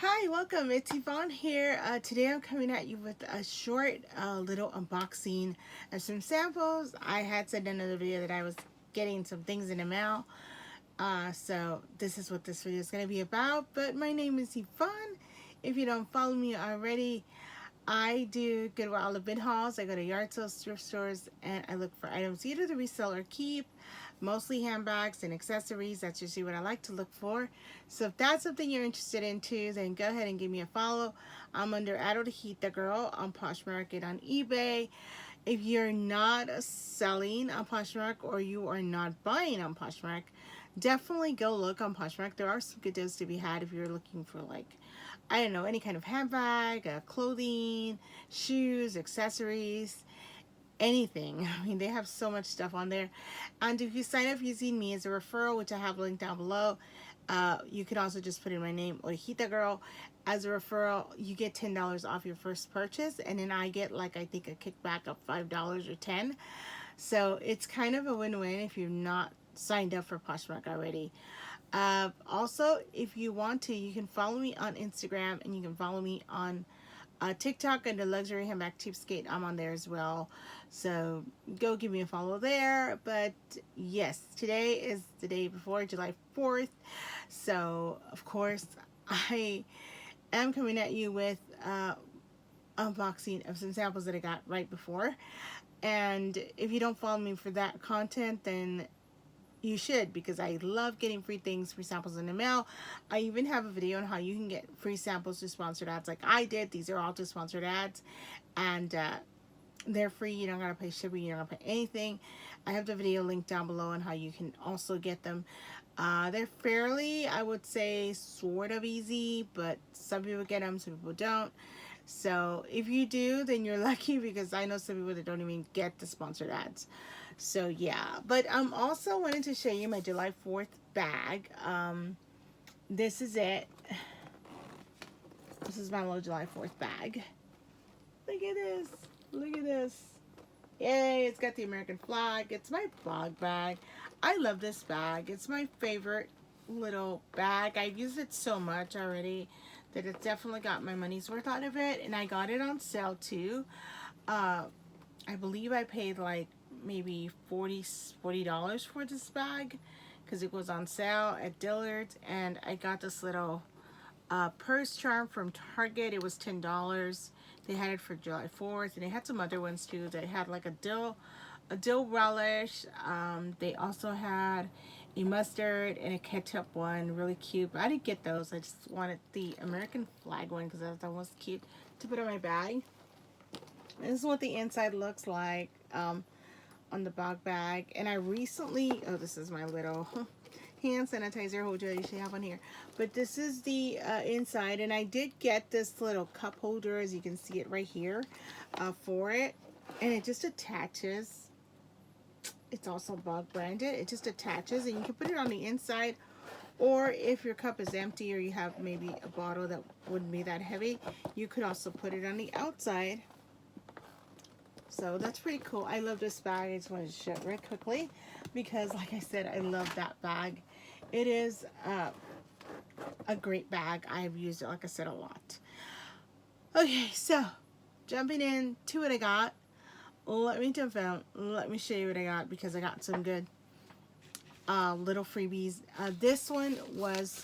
Hi, welcome. It's Yvonne here. Today I'm coming at you with a short little unboxing of some samples. I had said in another video that I was getting some things in the mail. So this is what this video is going to be about. But my name is Yvonne. If you don't follow me already, I do Goodwill bin hauls. I go to yard sales, thrift stores, and I look for items either to resell or keep. Mostly handbags and accessories. That's usually what I like to look for. So if that's something you're interested in too, then go ahead and give me a follow. I'm under jcfhtrl on Poshmark and on eBay. If you're not selling on Poshmark or you are not buying on Poshmark, definitely go look on Poshmark. There are some good deals to be had if you're looking for, like, I don't know, any kind of handbag, clothing, shoes, accessories, anything. I mean, they have so much stuff on there. And if you sign up using me as a referral, which I have linked down below, you can also just put in my name, Orejita Girl, as a referral. You get $10 off your first purchase, and then I get, like, I think a kickback of $5 or $10. So it's kind of a win-win if you're not signed up for Poshmark already. Also, if you want to, you can follow me on Instagram, and you can follow me on TikTok under Luxury Handbag Cheapskate. I'm on there as well. So go give me a follow there. But yes, today is the day before July 4th. So, of course, I am coming at you with unboxing of some samples that I got right before. And if you don't follow me for that content, then you should, because I love getting free things, free samples in the mail. I even have a video on how you can get free samples to sponsored ads like I did. These are all to sponsored ads, and they're free. You don't gotta pay shipping, you don't gotta pay anything. I have the video linked down below on how you can also get them. They're fairly, I would say, sort of easy, but some people get them, some people don't. So if you do, then you're lucky, because I know some people that don't even get the sponsored ads. So yeah, but I'm also wanting to show you my July 4th bag. This is it. This is my little July 4th bag. Look at this. Look at this. Yay, it's got the American flag. It's my blog bag. I love this bag. It's my favorite little bag. I've used it so much already that it's definitely got my money's worth out of it. And I got it on sale too. I believe I paid like maybe $40 for this bag, because it was on sale at Dillard's. And I got this little purse charm from Target. It was $10. They had it for July 4th, and they had some other ones too. They had like a dill relish. They also had a mustard and a ketchup one, really cute. But I didn't get those. I just wanted the American flag one because that was cute to put on my bag. And this is what the inside looks like on the bag. And I recently, oh, this is my little hand sanitizer holder I usually have on here, but this is the inside, and I did get this little cup holder, as you can see it right here, for it, and it just attaches. It's also bug branded. It just attaches, and you can put it on the inside, or if your cup is empty or you have maybe a bottle that wouldn't be that heavy, you could also put it on the outside. So that's pretty cool. I love this bag. I just wanted to show it right quickly because, like I said, I love that bag. It is a great bag. I've used it, like I said, a lot. Okay, so jumping in to what I got. Let me jump out. Let me show you what I got, because I got some good little freebies. This one was,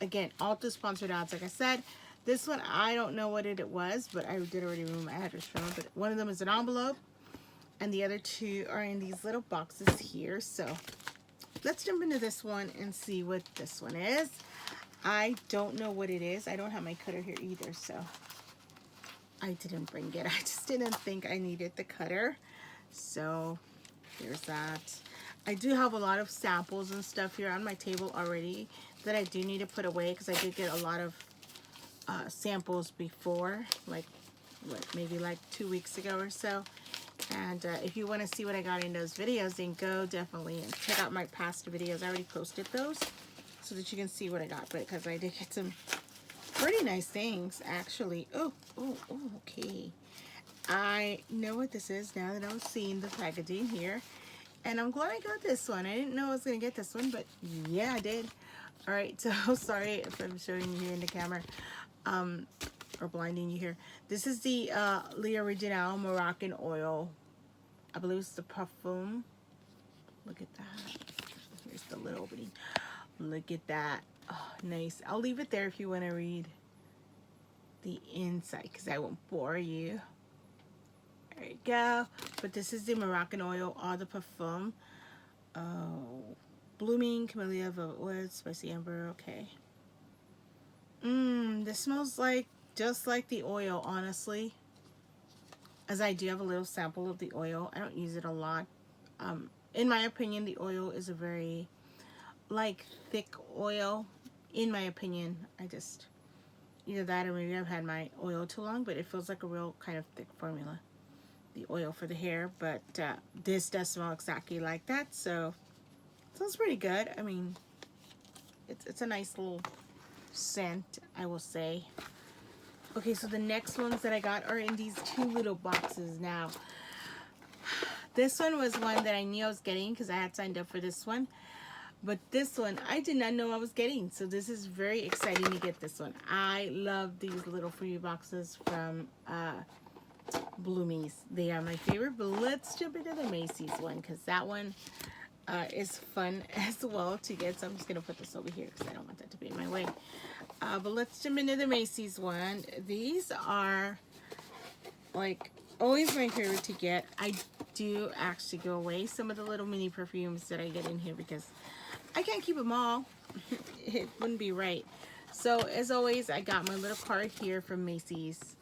again, all to sponsored ads, like I said. This one, I don't know what it was, but I did already remove my address from it. But one of them is an envelope, and the other two are in these little boxes here. So let's jump into this one and see what this one is. I don't know what it is. I don't have my cutter here either, so I didn't bring it. I just didn't think I needed the cutter. So there's that. I do have a lot of samples and stuff here on my table already that I do need to put away, because I did get a lot of samples before, like maybe like 2 weeks ago or so. And if you want to see what I got in those videos, then go definitely and check out my past videos. I already posted those so that you can see what I got, but because I did get some pretty nice things actually. Oh, okay, I know what this is now that I was seeing the packaging here, and I'm glad I got this one. I didn't know I was gonna get this one, but yeah, I did. All right, so sorry if I'm showing you here in the camera, or blinding you here. This is the Original Moroccan oil. I believe it's the perfume. Look at that. Here's the little opening. Look at that. Oh, nice. I'll leave it there if you want to read the inside, because I won't bore you. There you go. But this is the Moroccan oil or the perfume. Oh, blooming camellia, velvet wood, spicy amber. Okay. This smells like just like the oil, honestly. As I do have a little sample of the oil. I don't use it a lot. In my opinion, the oil is a very like thick oil. In my opinion, I just either that or maybe I've had my oil too long, but it feels like a real kind of thick formula. The oil for the hair, but this does smell exactly like that, so it smells pretty good. I mean, it's a nice little scent, I will say. Okay, so the next ones that I got are in these two little boxes now. This one was one that I knew I was getting because I had signed up for this one. But this one, I did not know I was getting. So this is very exciting to get this one. I love these little freebie boxes from Bloomies. They are my favorite. But let's jump into the Macy's one because that one is fun as well to get. So I'm just going to put this over here because I don't want that to be in my way. But let's jump into the Macy's one. These are like always my favorite to get. I do actually go away some of the little mini perfumes that I get in here because I can't keep them all. It wouldn't be right. So as always, I got my little card here from Macy's,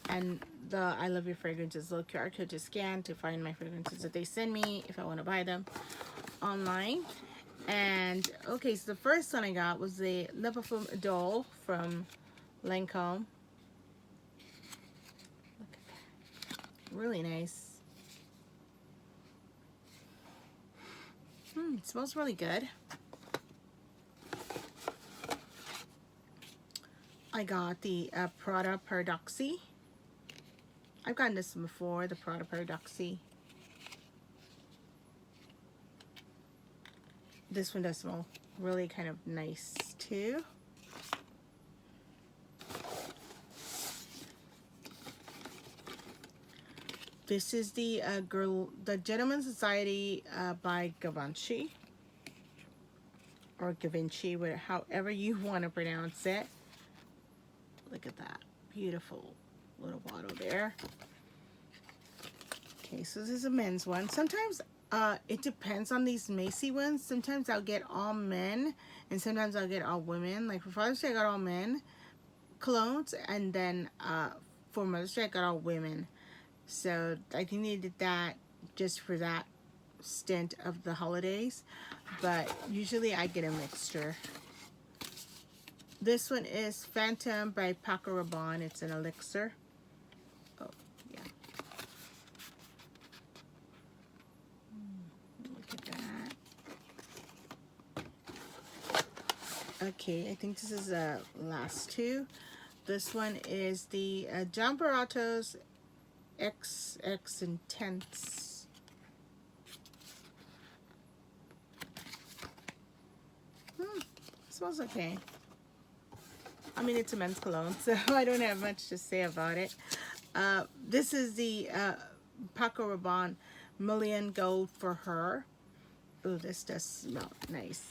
and the I love your fragrances little QR code to scan to find my fragrances that they send me if I want to buy them online. And okay, so the first one I got was the Le Parfum Idole from Lancome. Look at that. Really nice. It smells really good. I got the Prada Paradoxy. I've gotten this one before, the Prada Paradoxy. This one does smell really kind of nice too. This is the Gentleman's Society by Givenchy, or Givenchy, however you want to pronounce it. Look at that beautiful little bottle there. Okay, so this is a men's one. Sometimes it depends on these Macy ones. Sometimes I'll get all men, and sometimes I'll get all women. Like for Father's Day, I got all men colognes, and then for Mother's Day, I got all women. So I think they did that just for that stint of the holidays, but usually I get a mixture. This one is Phantom by Paco Rabanne. It's an elixir. Oh, yeah. Look at that. Okay, I think this is the last two. This one is the John Barato's XX Intense. Smells okay. I mean, it's a men's cologne, so I don't have much to say about it. This is the Paco Rabanne Million Gold for Her. Oh, this does smell nice.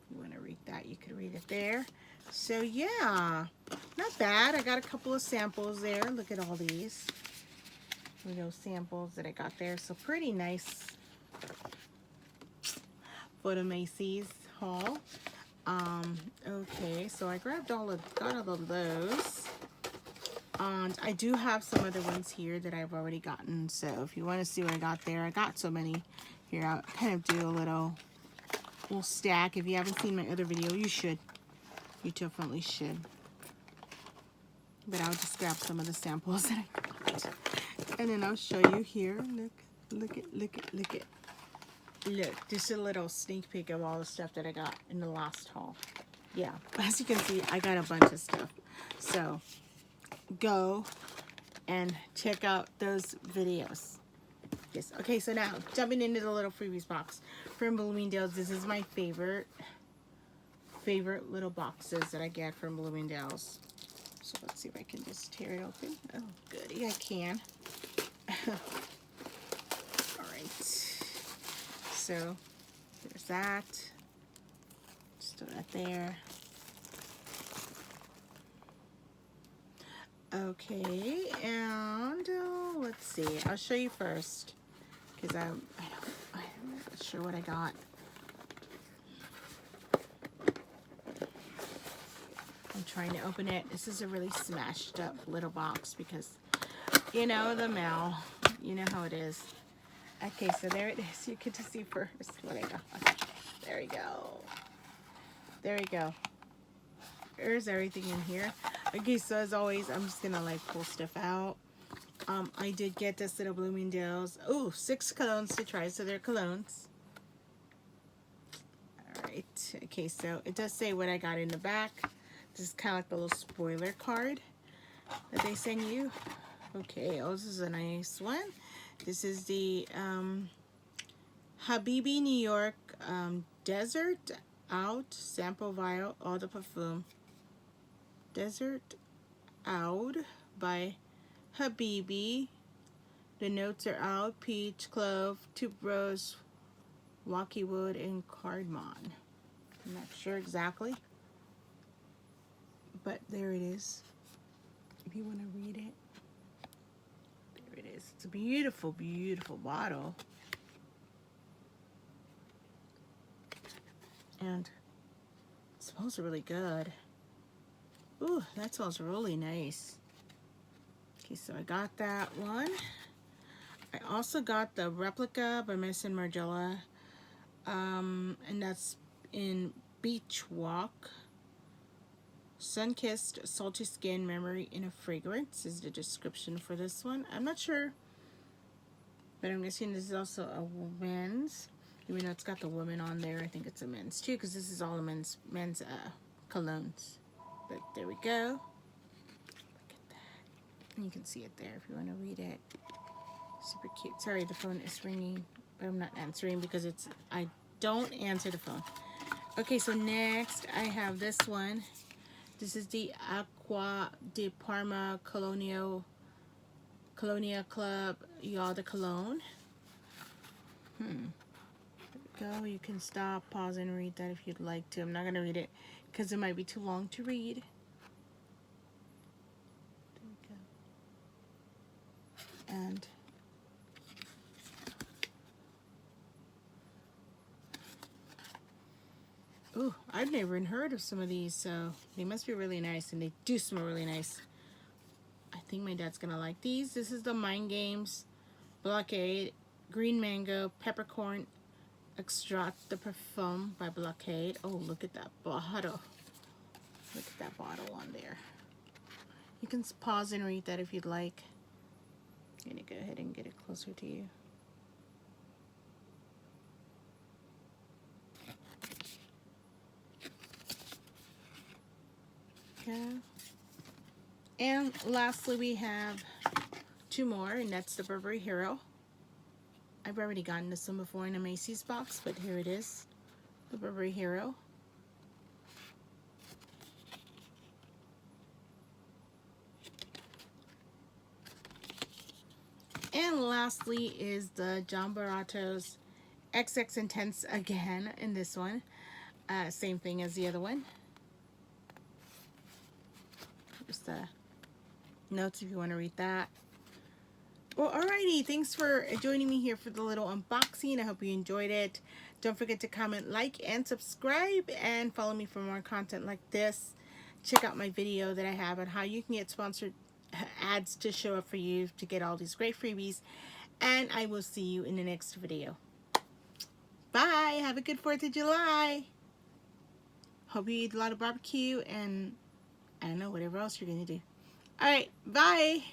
If you want to read that, you could read it there. So yeah, not bad. I got a couple of samples there. Look at all these little samples that I got there. So pretty nice for the Macy's haul. Okay, so I got all of those. And I do have some other ones here that I've already gotten. So if you want to see what I got there, I got so many here. I'll kind of do a little stack. If you haven't seen my other video, you should. You definitely should. But I'll just grab some of the samples that I got. And then I'll show you here. Look it. Look, just a little sneak peek of all the stuff that I got in the last haul. Yeah, as you can see, I got a bunch of stuff. So go and check out those videos. Yes. Okay, so now jumping into the little freebies box from Bloomingdale's. This is my favorite little boxes that I get from Bloomingdale's. So let's see if I can just tear it open. Oh, goody, I can. All right. So there's that. Just throw that there. Okay, and let's see. I'll show you first because I'm not sure what I got. I'm trying to open it. This is a really smashed up little box because, you know, the mail. You know how it is. Okay, so there it is. You get to see first what I got. There we go. There we go. There's everything in here. Okay, so as always, I'm just gonna like pull stuff out. I did get this little Bloomingdale's. Oh, 6 colognes to try, so they're colognes. Alright, okay, so it does say what I got in the back. This is kind of like the little spoiler card that they send you. Okay, oh, this is a nice one. This is the Habibi New York Desert Out Sample Vial Eau de Parfum. Desert Oud by Habibi. The notes are oud, peach, clove, tuberose, walkie wood, and cardamom. I'm not sure exactly, but there it is. If you want to read it, there it is. It's a beautiful, beautiful bottle. And it smells really good. Ooh, that smells really nice. Okay, so I got that one. I also got the replica by Macy and Margiela, and that's in Beach Walk. Sun-kissed, salty skin, memory in a fragrance is the description for this one. I'm not sure, but I'm guessing this is also a men's. Even though it's got the woman on there, I think it's a men's too, because this is all a men's colognes. But there we go. Look at that. And you can see it there if you want to read it. Super cute. Sorry, the phone is ringing, but I'm not answering because I don't answer the phone. Okay, so next I have this one. This is the Acqua di Parma Colonia Club Eau de Cologne. There we go. You can stop, pause, and read that if you'd like to. I'm not going to read it because it might be too long to read. There we go. And ooh, I've never even heard of some of these, so they must be really nice, and they do smell really nice. I think my dad's gonna like these. This is the Mind Games Blockade Green Mango Peppercorn Extract de Parfum by Blockade. Oh, look at that bottle. Look at that bottle on there. You can pause and read that if you'd like. I'm gonna go ahead and get it closer to you. Okay. And lastly, we have 2 more, and that's the Burberry Hero. I've already gotten this one before in a Macy's box, but here it is, the Burberry Hero. And lastly is the John Barato's XX Intense again in this one. Same thing as the other one. Just the notes if you want to read that. Well, alrighty, thanks for joining me here for the little unboxing. I hope you enjoyed it. Don't forget to comment, like, and subscribe, and follow me for more content like this. Check out my video that I have on how you can get sponsored ads to show up for you to get all these great freebies. And I will see you in the next video. Bye. Have a good 4th of July. Hope you eat a lot of barbecue and I don't know, whatever else you're going to do. Alright, bye.